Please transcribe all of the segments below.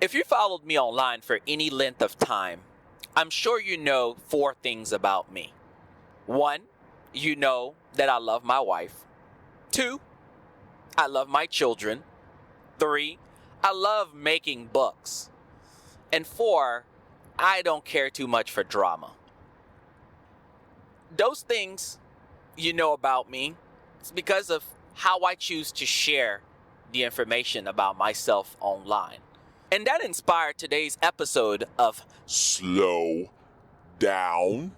If you followed me online for any length of time, I'm sure you know 4 things about me. 1, you know that I love my wife. 2, I love my children. 3, I love making books. And 4, I don't care too much for drama. Those things you know about me, it's because of how I choose to share the information about myself online. And that inspired today's episode of Slow Down.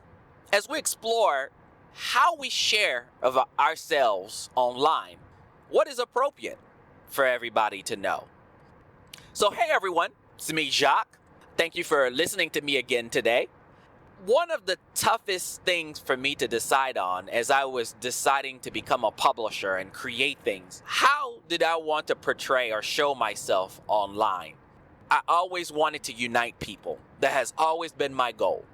as we explore how we share of ourselves online. What is appropriate for everybody to know? So hey everyone, it's me Jacques. Thank you for listening to me again today. One of the toughest things for me to decide on as I was deciding to become a publisher and create things, how did I want to portray or show myself online? I always wanted to unite people. That has always been my goal.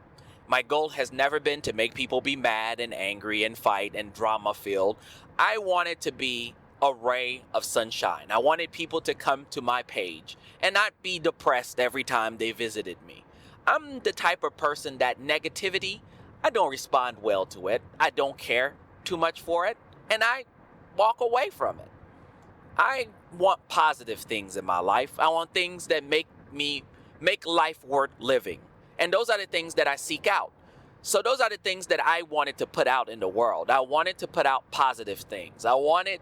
My goal has never been to make people be mad and angry and fight and drama filled. I wanted to be a ray of sunshine. I wanted people to come to my page and not be depressed every time they visited me. I'm the type of person that negativity, I don't respond well to it. I don't care too much for it, and I walk away from it. I want positive things in my life. I want things that make life worth living. And those are the things that I seek out. So those are the things that I wanted to put out in the world. I wanted to put out positive things. I wanted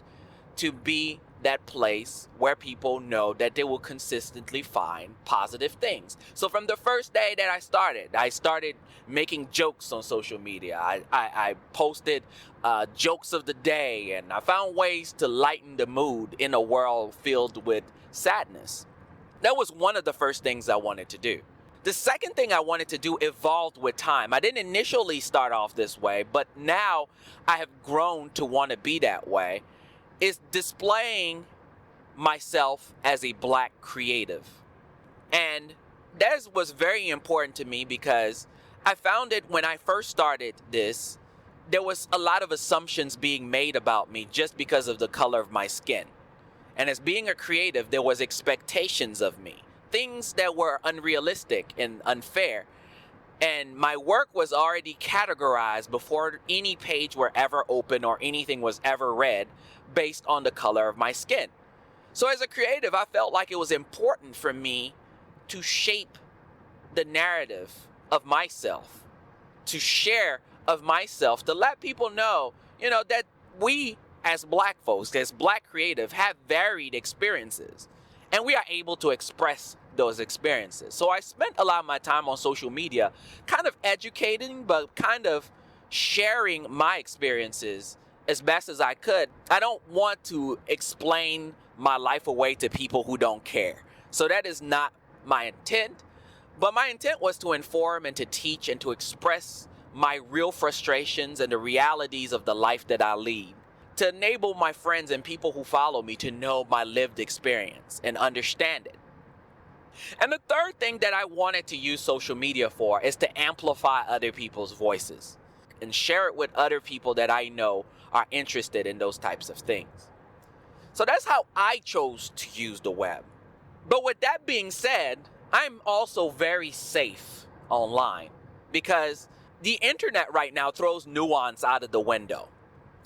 to be that place where people know that they will consistently find positive things. So from the first day that I started making jokes on social media. I posted jokes of the day, and I found ways to lighten the mood in a world filled with sadness. That was one of the first things I wanted to do. The second thing I wanted to do evolved with time. I didn't initially start off this way, but now I have grown to want to be that way. Is displaying myself as a Black creative. And that was very important to me because I found it when I first started this, there was a lot of assumptions being made about me just because of the color of my skin. And as being a creative, there was expectations of me, things that were unrealistic and unfair. And my work was already categorized before any page were ever open or anything was ever read based on the color of my skin. So as a creative, I felt like it was important for me to shape the narrative of myself, to share of myself, to let people know, that we as Black folks, as Black creative, have varied experiences. And we are able to express those experiences. So I spent a lot of my time on social media kind of educating, but kind of sharing my experiences as best as I could. I don't want to explain my life away to people who don't care. So that is not my intent. But my intent was to inform and to teach and to express my real frustrations and the realities of the life that I lead, to enable my friends and people who follow me to know my lived experience and understand it. And the third thing that I wanted to use social media for is to amplify other people's voices and share it with other people that I know are interested in those types of things. So that's how I chose to use the web. But with that being said, I'm also very safe online because the internet right now throws nuance out of the window.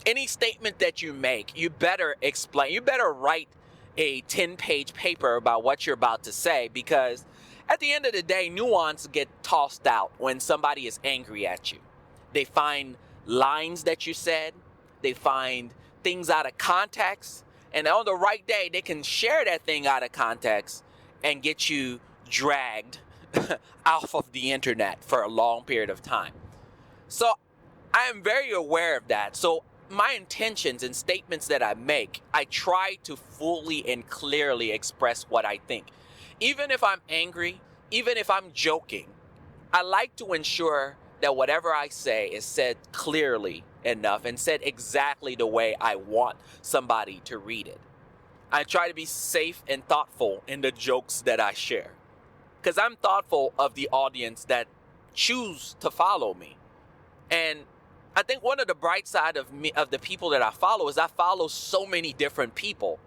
Any statement that you make, you better explain, you better write a 10-page paper about what you're about to say, because at the end of the day, nuance get tossed out when somebody is angry at you. They find lines that you said, they find things out of context, and on the right day, they can share that thing out of context and get you dragged off of the internet for a long period of time. So I am very aware of that. So my intentions and statements that I make, I try to fully and clearly express what I think. Even if I'm angry, even if I'm joking, I like to ensure that whatever I say is said clearly enough and said exactly the way I want somebody to read it. I try to be safe and thoughtful in the jokes that I share, because I'm thoughtful of the audience that choose to follow me. And I think one of the bright side of me, of the people that I follow, is I follow so many different people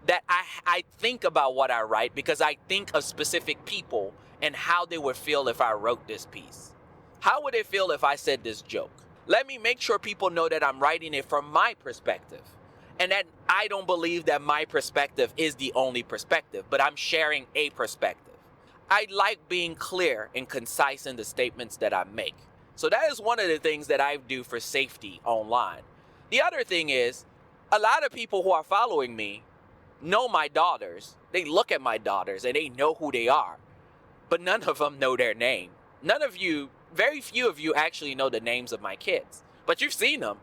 that I think about what I write because I think of specific people and how they would feel if I wrote this piece. How would they feel if I said this joke? Let me make sure people know that I'm writing it from my perspective and that I don't believe that my perspective is the only perspective, but I'm sharing a perspective. I like being clear and concise in the statements that I make. So that is one of the things that I do for safety online. The other thing is, a lot of people who are following me know my daughters. They look at my daughters and they know who they are, but none of them know their name. Very few of you actually know the names of my kids, but you've seen them.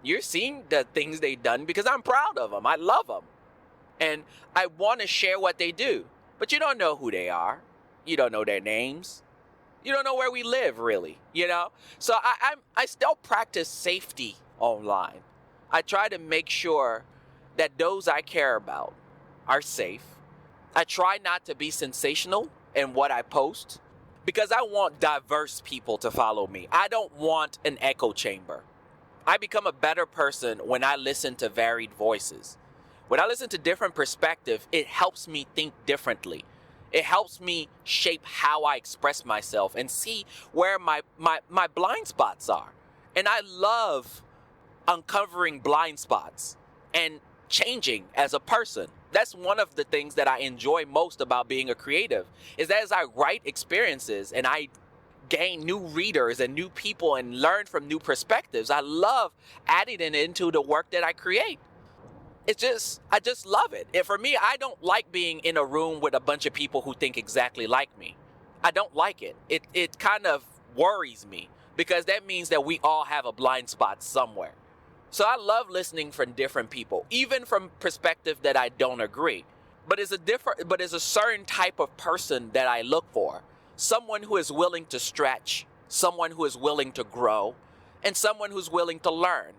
You're seeing the things they've done because I'm proud of them. I love them. And I want to share what they do, but you don't know who they are. You don't know their names. You don't know where we live, really, So I still practice safety online. I try to make sure that those I care about are safe. I try not to be sensational in what I post because I want diverse people to follow me. I don't want an echo chamber. I become a better person when I listen to varied voices. When I listen to different perspectives, it helps me think differently. It helps me shape how I express myself and see where my blind spots are. And I love uncovering blind spots and changing as a person. That's one of the things that I enjoy most about being a creative, is that as I write experiences and I gain new readers and new people and learn from new perspectives, I love adding it into the work that I create. I just love it. And for me, I don't like being in a room with a bunch of people who think exactly like me. I don't like it. It kind of worries me because that means that we all have a blind spot somewhere. So I love listening from different people, even from perspective that I don't agree. But it's a certain type of person that I look for. Someone who is willing to stretch, someone who is willing to grow, and someone who's willing to learn.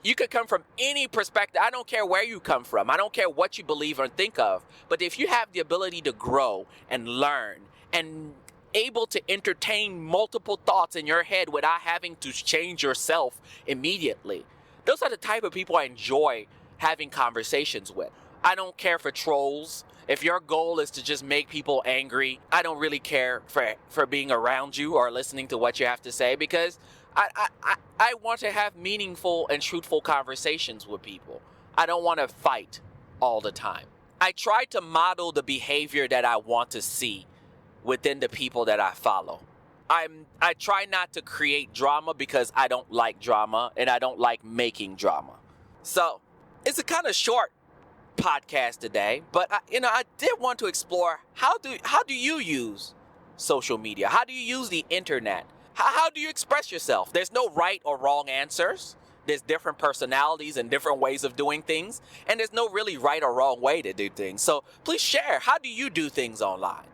You could come from any perspective. I don't care where you come from. I don't care what you believe or think of. But if you have the ability to grow and learn and able to entertain multiple thoughts in your head without having to change yourself immediately, those are the type of people I enjoy having conversations with. I don't care for trolls. If your goal is to just make people angry, I don't really care for being around you or listening to what you have to say because I want to have meaningful and truthful conversations with people. I don't want to fight all the time. I try to model the behavior that I want to see within the people that I follow. I try not to create drama because I don't like drama and I don't like making drama. So it's a kind of short podcast today, but I did want to explore how do you use social media? How do you use the internet? How do you express yourself? There's no right or wrong answers. There's different personalities and different ways of doing things, and there's no really right or wrong way to do things. So please share. How do you do things online?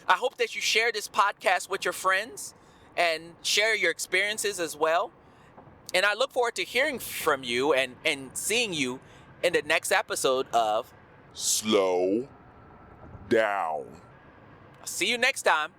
I hope that you share this podcast with your friends and share your experiences as well. And I look forward to hearing from you and seeing you in the next episode of Slow Down. See you next time.